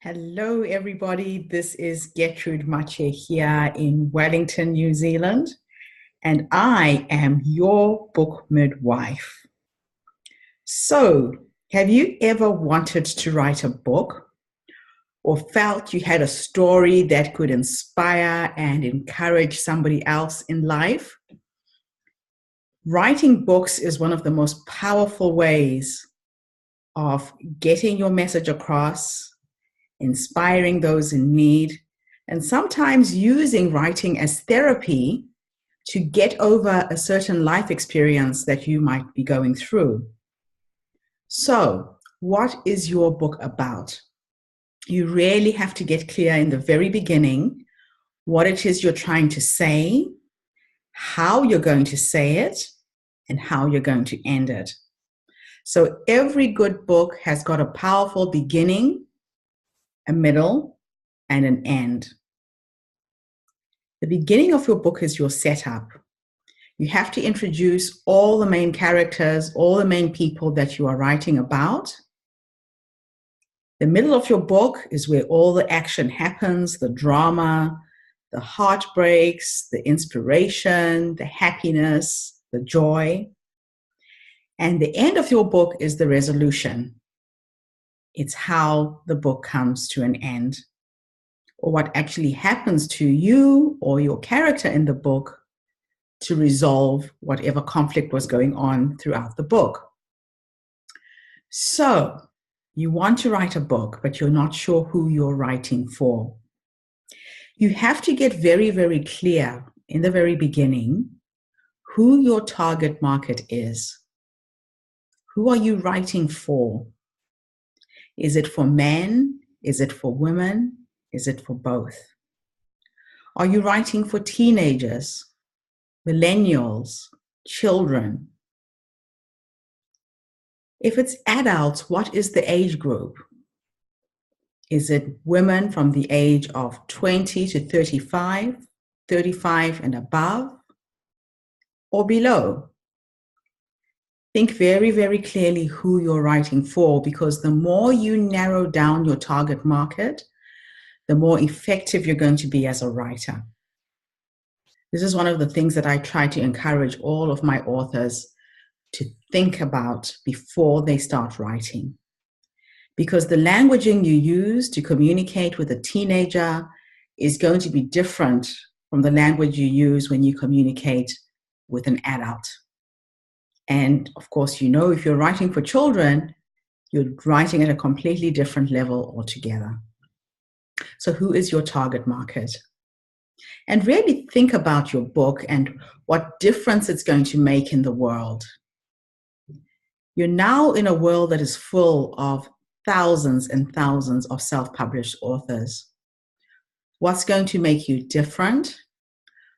Hello, everybody. This is Gertrude Mache here in Wellington, New Zealand, and I am your book midwife. So, have you ever wanted to write a book or felt you had a story that could inspire and encourage somebody else in life? Writing books is one of the most powerful ways of getting your message across, inspiring those in need, and sometimes using writing as therapy to get over a certain life experience that you might be going through. So, what is your book about? You really have to get clear in the very beginning what it is you're trying to say, how you're going to say it, and how you're going to end it. So every good book has got a powerful beginning, a middle, and an end. The beginning of your book is your setup. You have to introduce all the main characters, all the main people that you are writing about. The middle of your book is where all the action happens, the drama, the heartbreaks, the inspiration, the happiness, the joy. And the end of your book is the resolution. It's how the book comes to an end, or what actually happens to you or your character in the book to resolve whatever conflict was going on throughout the book. So, you want to write a book, but you're not sure who you're writing for. You have to get very, very clear in the very beginning who your target market is. Who are you writing for? Is it for men? Is it for women? Is it for both? Are you writing for teenagers, millennials, children? If it's adults, what is the age group? Is it women from the age of 20 to 35, 35 and above, or below? Think very, very clearly who you're writing for, because the more you narrow down your target market, the more effective you're going to be as a writer. This is one of the things that I try to encourage all of my authors to think about before they start writing. Because the languaging you use to communicate with a teenager is going to be different from the language you use when you communicate with an adult. And of course, if you're writing for children, you're writing at a completely different level altogether. So who is your target market? And really think about your book and what difference it's going to make in the world. You're now in a world that is full of thousands and thousands of self-published authors. What's going to make you different?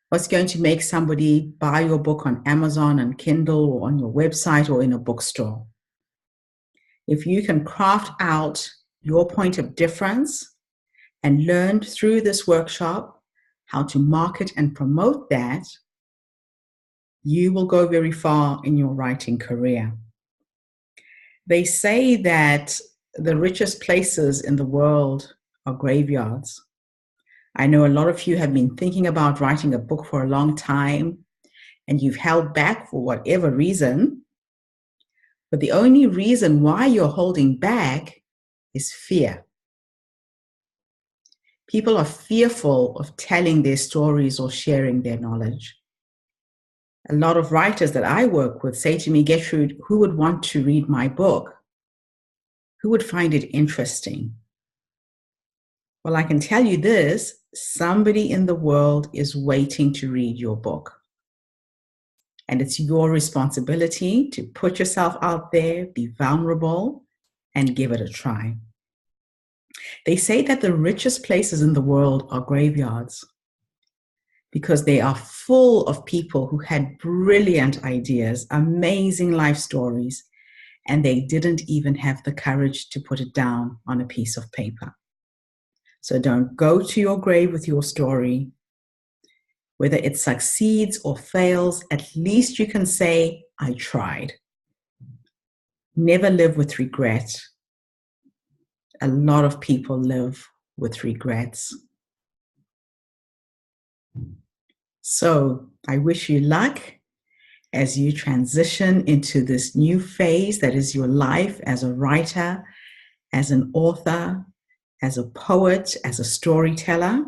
What's going to make somebody buy your book on Amazon and Kindle or on your website or in a bookstore? If you can craft out your point of difference and learn through this workshop how to market and promote that, you will go very far in your writing career. They say that the richest places in the world are graveyards. I know a lot of you have been thinking about writing a book for a long time, and you've held back for whatever reason. But the only reason why you're holding back is fear. People are fearful of telling their stories or sharing their knowledge. A lot of writers that I work with say to me, Gertrude, who would want to read my book? Who would find it interesting? Well, I can tell you this, somebody in the world is waiting to read your book. And it's your responsibility to put yourself out there, be vulnerable, and give it a try. They say that the richest places in the world are graveyards because they are full of people who had brilliant ideas, amazing life stories, and they didn't even have the courage to put it down on a piece of paper. So don't go to your grave with your story. Whether it succeeds or fails, at least you can say, I tried. Never live with regret. A lot of people live with regrets. So I wish you luck as you transition into this new phase that is your life as a writer, as an author, as a poet, as a storyteller.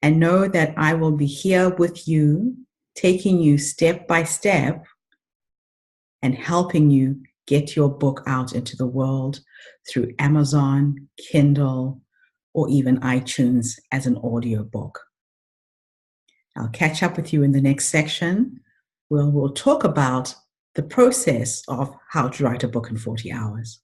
And know that I will be here with you, taking you step by step and helping you get your book out into the world through Amazon, Kindle, or even iTunes as an audiobook. I'll catch up with you in the next section where we'll talk about the process of how to write a book in 40 hours.